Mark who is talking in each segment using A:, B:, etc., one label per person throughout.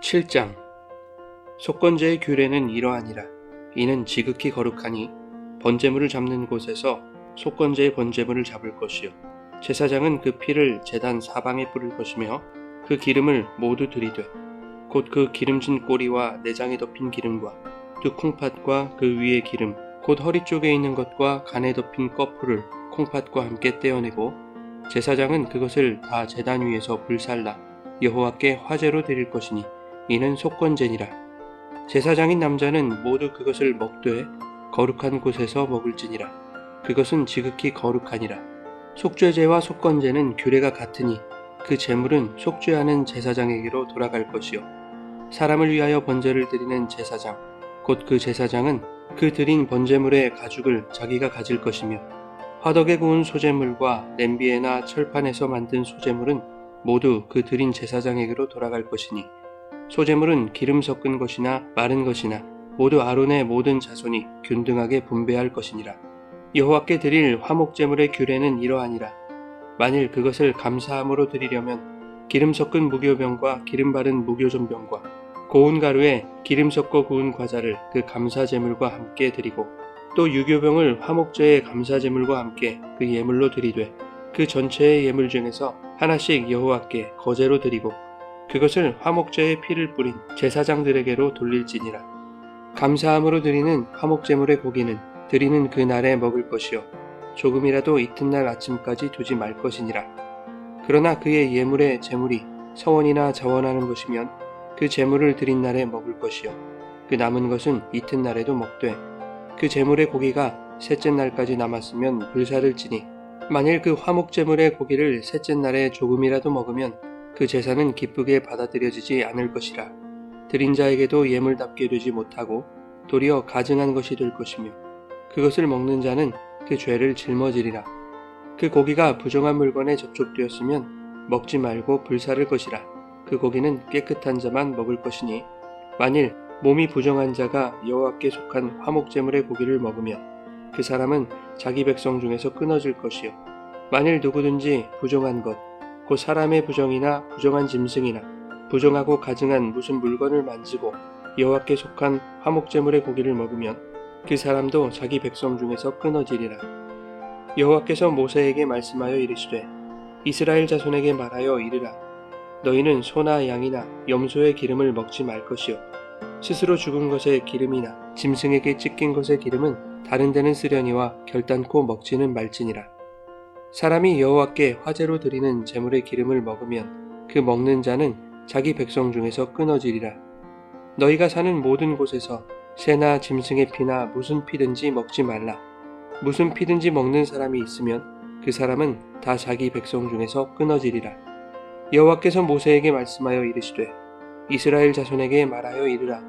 A: 7장 속건제의 규례는 이러하니라. 이는 지극히 거룩하니 번제물을 잡는 곳에서 속건제의 번제물을 잡을 것이요 제사장은 그 피를 제단 사방에 뿌릴 것이며 그 기름을 모두 들이되 곧 그 기름진 꼬리와 내장에 덮인 기름과 두 콩팥과 그 위의 기름 곧 허리 쪽에 있는 것과 간에 덮인 꺼풀을 콩팥과 함께 떼어내고 제사장은 그것을 다 제단 위에서 불살라 여호와께 화제로 드릴 것이니 이는 속건제니라. 제사장인 남자는 모두 그것을 먹되 거룩한 곳에서 먹을지니라. 그것은 지극히 거룩하니라. 속죄제와 속건제는 규례가 같으니 그 제물은 속죄하는 제사장에게로 돌아갈 것이요 사람을 위하여 번제를 드리는 제사장 곧 그 제사장은 그 드린 번제물의 가죽을 자기가 가질 것이며 화덕에 구운 소제물과 냄비에나 철판에서 만든 소제물은 모두 그 드린 제사장에게로 돌아갈 것이니 소제물은 기름 섞은 것이나 마른 것이나 모두 아론의 모든 자손이 균등하게 분배할 것이니라. 여호와께 드릴 화목제물의 규례는 이러하니라. 만일 그것을 감사함으로 드리려면 기름 섞은 무교병과 기름 바른 무교전병과 고운 가루에 기름 섞어 구운 과자를 그 감사제물과 함께 드리고 또 유교병을 화목제의 감사제물과 함께 그 예물로 드리되 그 전체의 예물 중에서 하나씩 여호와께 거제로 드리고 그것을 화목제의 피를 뿌린 제사장들에게로 돌릴지니라. 감사함으로 드리는 화목제물의 고기는 드리는 그 날에 먹을 것이요 조금이라도 이튿날 아침까지 두지 말 것이니라. 그러나 그의 예물의 제물이 서원이나 자원하는 것이면 그 제물을 드린 날에 먹을 것이요 그 남은 것은 이튿날에도 먹되 그 제물의 고기가 셋째 날까지 남았으면 불사를 지니 만일 그 화목제물의 고기를 셋째 날에 조금이라도 먹으면 그 제사는 기쁘게 받아들여지지 않을 것이라. 드린 자에게도 예물답게 되지 못하고 도리어 가증한 것이 될 것이며 그것을 먹는 자는 그 죄를 짊어지리라. 그 고기가 부정한 물건에 접촉되었으면 먹지 말고 불사를 것이라. 그 고기는 깨끗한 자만 먹을 것이니 만일 몸이 부정한 자가 여호와께 속한 화목제물의 고기를 먹으면 그 사람은 자기 백성 중에서 끊어질 것이요 만일 누구든지 부정한 것 곧 사람의 부정이나 부정한 짐승이나 부정하고 가증한 무슨 물건을 만지고 여호와께 속한 화목제물의 고기를 먹으면 그 사람도 자기 백성 중에서 끊어지리라. 여호와께서 모세에게 말씀하여 이르시되 이스라엘 자손에게 말하여 이르라. 너희는 소나 양이나 염소의 기름을 먹지 말 것이요 스스로 죽은 것의 기름이나 짐승에게 찢긴 것의 기름은 다른 데는 쓰려니와 결단코 먹지는 말지니라. 사람이 여호와께 화제로 드리는 제물의 기름을 먹으면 그 먹는 자는 자기 백성 중에서 끊어지리라. 너희가 사는 모든 곳에서 새나 짐승의 피나 무슨 피든지 먹지 말라. 무슨 피든지 먹는 사람이 있으면 그 사람은 다 자기 백성 중에서 끊어지리라. 여호와께서 모세에게 말씀하여 이르시되 이스라엘 자손에게 말하여 이르라.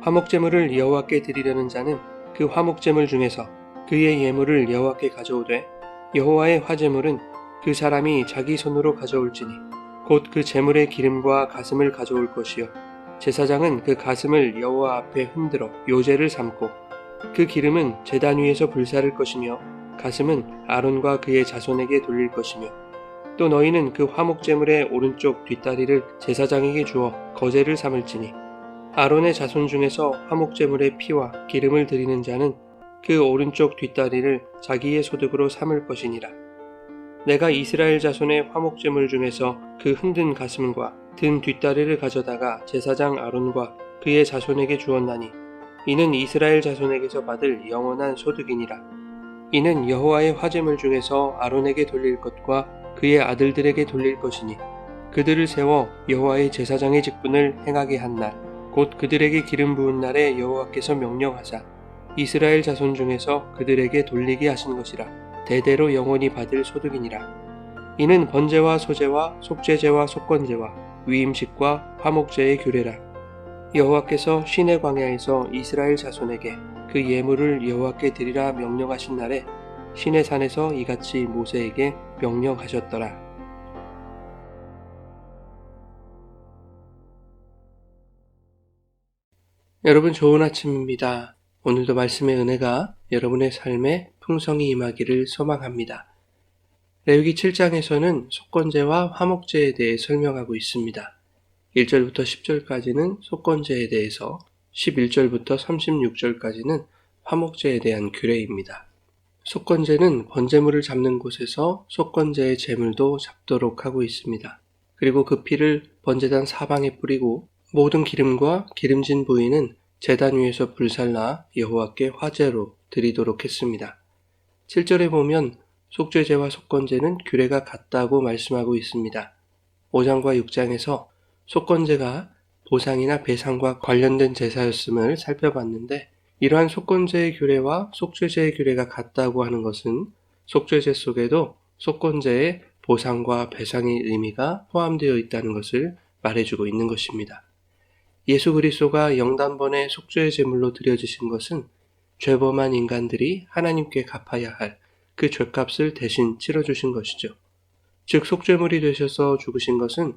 A: 화목제물을 여호와께 드리려는 자는 그 화목제물 중에서 그의 예물을 여호와께 가져오되 여호와의 화제물은 그 사람이 자기 손으로 가져올지니 곧 그 제물의 기름과 가슴을 가져올 것이요 제사장은 그 가슴을 여호와 앞에 흔들어 요제를 삼고 그 기름은 제단 위에서 불사를 것이며 가슴은 아론과 그의 자손에게 돌릴 것이며 또 너희는 그 화목제물의 오른쪽 뒷다리를 제사장에게 주어 거제를 삼을지니 아론의 자손 중에서 화목제물의 피와 기름을 드리는 자는 그 오른쪽 뒷다리를 자기의 소득으로 삼을 것이니라. 내가 이스라엘 자손의 화목제물 중에서 그 흔든 가슴과 든 뒷다리를 가져다가 제사장 아론과 그의 자손에게 주었나니 이는 이스라엘 자손에게서 받을 영원한 소득이니라. 이는 여호와의 화제물 중에서 아론에게 돌릴 것과 그의 아들들에게 돌릴 것이니 그들을 세워 여호와의 제사장의 직분을 행하게 한 날 곧 그들에게 기름 부은 날에 여호와께서 명령하사 이스라엘 자손 중에서 그들에게 돌리게 하신 것이라. 대대로 영원히 받을 소득이니라. 이는 번제와 소제와 속죄제와 속건제와 위임식과 화목제의 규례라. 여호와께서 시내 광야에서 이스라엘 자손에게 그 예물을 여호와께 드리라 명령하신 날에 시내 산에서 이같이 모세에게 명령하셨더라. 여러분 좋은 아침입니다. 오늘도 말씀의 은혜가 여러분의 삶에 풍성히 임하기를 소망합니다. 레위기 7장에서는 속건제와 화목제에 대해 설명하고 있습니다. 1절부터 10절까지는 속건제에 대해서, 11절부터 36절까지는 화목제에 대한 규례입니다. 속건제는 번제물을 잡는 곳에서 속건제의 제물도 잡도록 하고 있습니다. 그리고 그 피를 번제단 사방에 뿌리고 모든 기름과 기름진 부위는 제단 위에서 불살라 여호와께 화제로 드리도록 했습니다. 7절에 보면 속죄제와 속건제는 규례가 같다고 말씀하고 있습니다. 5장과 6장에서 속건제가 보상이나 배상과 관련된 제사였음을 살펴봤는데, 이러한 속건제의 규례와 속죄제의 규례가 같다고 하는 것은 속죄제 속에도 속건제의 보상과 배상의 의미가 포함되어 있다는 것을 말해주고 있는 것입니다. 예수 그리스도가 영단번에 속죄의 제물로 드려지신 것은 죄범한 인간들이 하나님께 갚아야 할 그 죄값을 대신 치러주신 것이죠. 즉 속죄물이 되셔서 죽으신 것은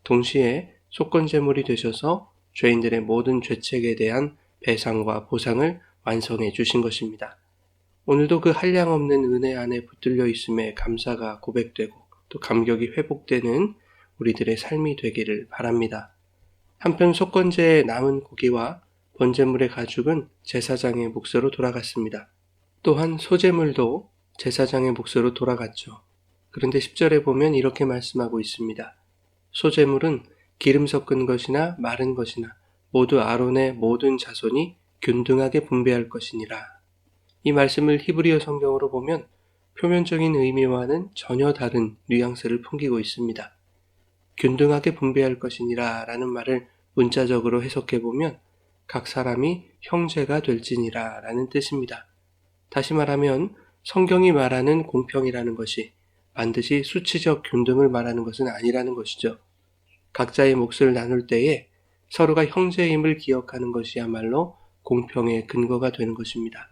A: 동시에 속건제물이 되셔서 죄인들의 모든 죄책에 대한 배상과 보상을 완성해 주신 것입니다. 오늘도 그 한량없는 은혜 안에 붙들려 있음에 감사가 고백되고 또 감격이 회복되는 우리들의 삶이 되기를 바랍니다. 한편 속건제의 남은 고기와 번제물의 가죽은 제사장의 몫으로 돌아갔습니다. 또한 소제물도 제사장의 몫으로 돌아갔죠. 그런데 10절에 보면 이렇게 말씀하고 있습니다. 소제물은 기름 섞은 것이나 마른 것이나 모두 아론의 모든 자손이 균등하게 분배할 것이니라. 이 말씀을 히브리어 성경으로 보면 표면적인 의미와는 전혀 다른 뉘앙스를 풍기고 있습니다. 균등하게 분배할 것이니라 라는 말을 문자적으로 해석해 보면 각 사람이 형제가 될지니라 라는 뜻입니다. 다시 말하면 성경이 말하는 공평이라는 것이 반드시 수치적 균등을 말하는 것은 아니라는 것이죠. 각자의 몫을 나눌 때에 서로가 형제임을 기억하는 것이야말로 공평의 근거가 되는 것입니다.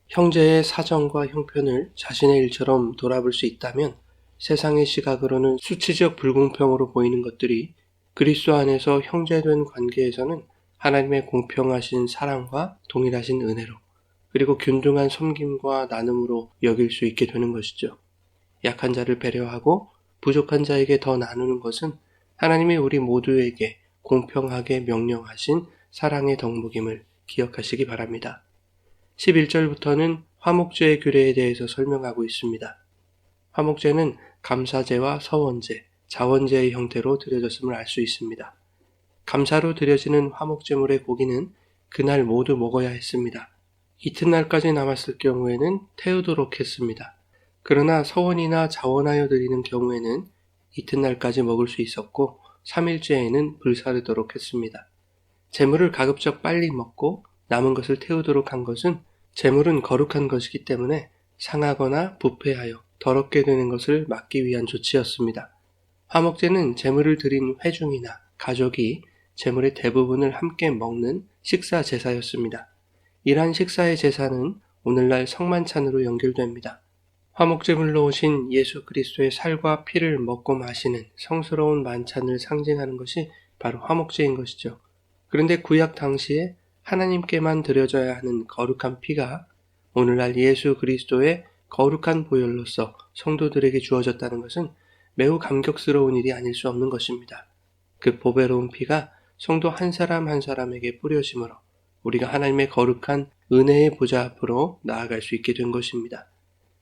A: 형제의 사정과 형편을 자신의 일처럼 돌아볼 수 있다면 세상의 시각으로는 수치적 불공평으로 보이는 것들이 그리스도 안에서 형제된 관계에서는 하나님의 공평하신 사랑과 동일하신 은혜로 그리고 균등한 섬김과 나눔으로 여길 수 있게 되는 것이죠. 약한 자를 배려하고 부족한 자에게 더 나누는 것은 하나님이 우리 모두에게 공평하게 명령하신 사랑의 덕목임을 기억하시기 바랍니다. 11절부터는 화목제의 규례에 대해서 설명하고 있습니다. 화목제는 감사제와 서원제, 자원제의 형태로 드려졌음을 알 수 있습니다. 감사로 드려지는 화목제물의 고기는 그날 모두 먹어야 했습니다. 이튿날까지 남았을 경우에는 태우도록 했습니다. 그러나 서원이나 자원하여 드리는 경우에는 이튿날까지 먹을 수 있었고 3일째에는 불사르도록 했습니다. 제물을 가급적 빨리 먹고 남은 것을 태우도록 한 것은 제물은 거룩한 것이기 때문에 상하거나 부패하여 더럽게 되는 것을 막기 위한 조치였습니다. 화목제는 제물을 드린 회중이나 가족이 제물의 대부분을 함께 먹는 식사 제사였습니다. 이러한 식사의 제사는 오늘날 성만찬으로 연결됩니다. 화목제물로 오신 예수 그리스도의 살과 피를 먹고 마시는 성스러운 만찬을 상징하는 것이 바로 화목제인 것이죠. 그런데 구약 당시에 하나님께만 드려져야 하는 거룩한 피가 오늘날 예수 그리스도의 거룩한 보혈로서 성도들에게 주어졌다는 것은 매우 감격스러운 일이 아닐 수 없는 것입니다. 그 보배로운 피가 성도 한 사람 한 사람에게 뿌려짐으로 우리가 하나님의 거룩한 은혜의 보좌 앞으로 나아갈 수 있게 된 것입니다.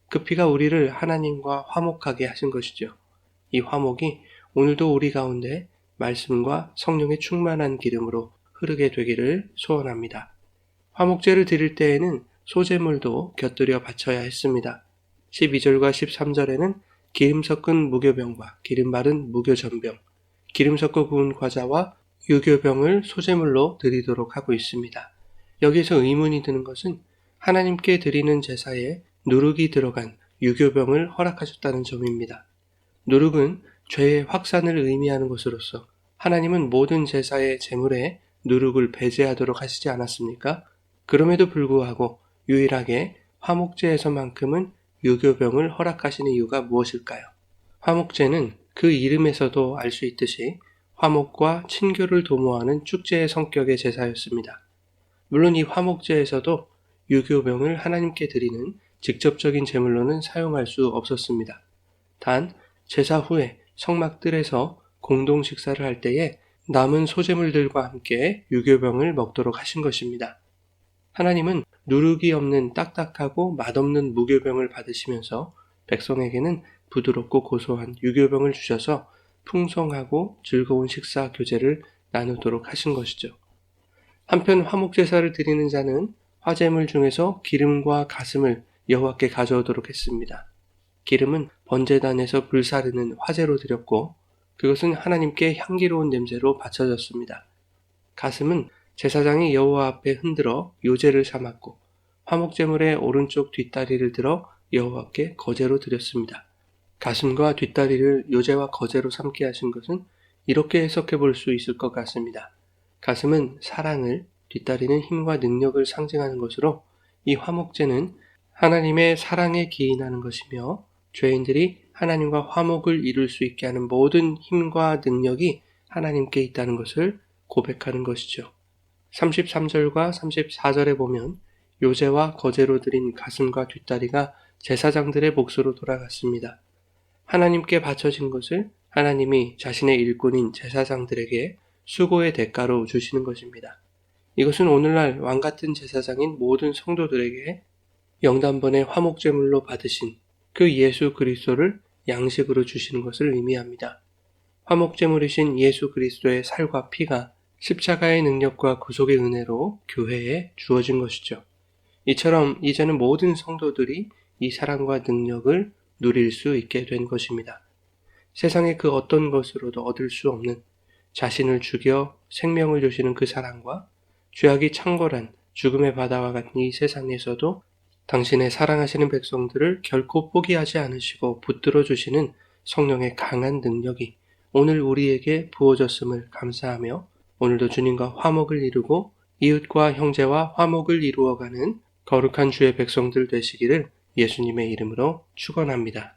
A: 그 피가 우리를 하나님과 화목하게 하신 것이죠. 이 화목이 오늘도 우리 가운데 말씀과 성령의 충만한 기름으로 흐르게 되기를 소원합니다. 화목제를 드릴 때에는 소제물도 곁들여 바쳐야 했습니다. 12절과 13절에는 기름 섞은 무교병과 기름 바른 무교전병, 기름 섞어 구운 과자와 유교병을 소제물로 드리도록 하고 있습니다. 여기서 의문이 드는 것은 하나님께 드리는 제사에 누룩이 들어간 유교병을 허락하셨다는 점입니다. 누룩은 죄의 확산을 의미하는 것으로서 하나님은 모든 제사의 제물에 누룩을 배제하도록 하시지 않았습니까? 그럼에도 불구하고 유일하게 화목제에서만큼은 유교병을 허락하시는 이유가 무엇일까요? 화목제는 그 이름에서도 알 수 있듯이 화목과 친교를 도모하는 축제의 성격의 제사였습니다. 물론 이 화목제에서도 유교병을 하나님께 드리는 직접적인 제물로는 사용할 수 없었습니다. 단 제사 후에 성막들에서 공동 식사를 할 때에 남은 소재물들과 함께 유교병을 먹도록 하신 것입니다. 하나님은 누룩이 없는 딱딱하고 맛없는 무교병을 받으시면서 백성에게는 부드럽고 고소한 유교병을 주셔서 풍성하고 즐거운 식사 교제를 나누도록 하신 것이죠. 한편 화목제사를 드리는 자는 화제물 중에서 기름과 가슴을 여호와께 가져오도록 했습니다. 기름은 번제단에서 불사르는 화제로 드렸고 그것은 하나님께 향기로운 냄새로 바쳐졌습니다. 가슴은 제사장이 여호와 앞에 흔들어 요제를 삼았고 화목제물의 오른쪽 뒷다리를 들어 여호와께 거제로 드렸습니다. 가슴과 뒷다리를 요제와 거제로 삼게 하신 것은 이렇게 해석해 볼 수 있을 것 같습니다. 가슴은 사랑을, 뒷다리는 힘과 능력을 상징하는 것으로 이 화목제는 하나님의 사랑에 기인하는 것이며 죄인들이 하나님과 화목을 이룰 수 있게 하는 모든 힘과 능력이 하나님께 있다는 것을 고백하는 것이죠. 33절과 34절에 보면 요제와 거제로 드린 가슴과 뒷다리가 제사장들의 몫으로 돌아갔습니다. 하나님께 바쳐진 것을 하나님이 자신의 일꾼인 제사장들에게 수고의 대가로 주시는 것입니다. 이것은 오늘날 왕같은 제사장인 모든 성도들에게 영단번의 화목제물로 받으신 그 예수 그리스도를 양식으로 주시는 것을 의미합니다. 화목제물이신 예수 그리스도의 살과 피가 십자가의 능력과 구속의 은혜로 교회에 주어진 것이죠. 이처럼 이제는 모든 성도들이 이 사랑과 능력을 누릴 수 있게 된 것입니다. 세상의 그 어떤 것으로도 얻을 수 없는 자신을 죽여 생명을 주시는 그 사랑과 죄악이 창궐한 죽음의 바다와 같은 이 세상에서도 당신의 사랑하시는 백성들을 결코 포기하지 않으시고 붙들어 주시는 성령의 강한 능력이 오늘 우리에게 부어졌음을 감사하며 오늘도 주님과 화목을 이루고 이웃과 형제와 화목을 이루어가는 거룩한 주의 백성들 되시기를 예수님의 이름으로 축원합니다.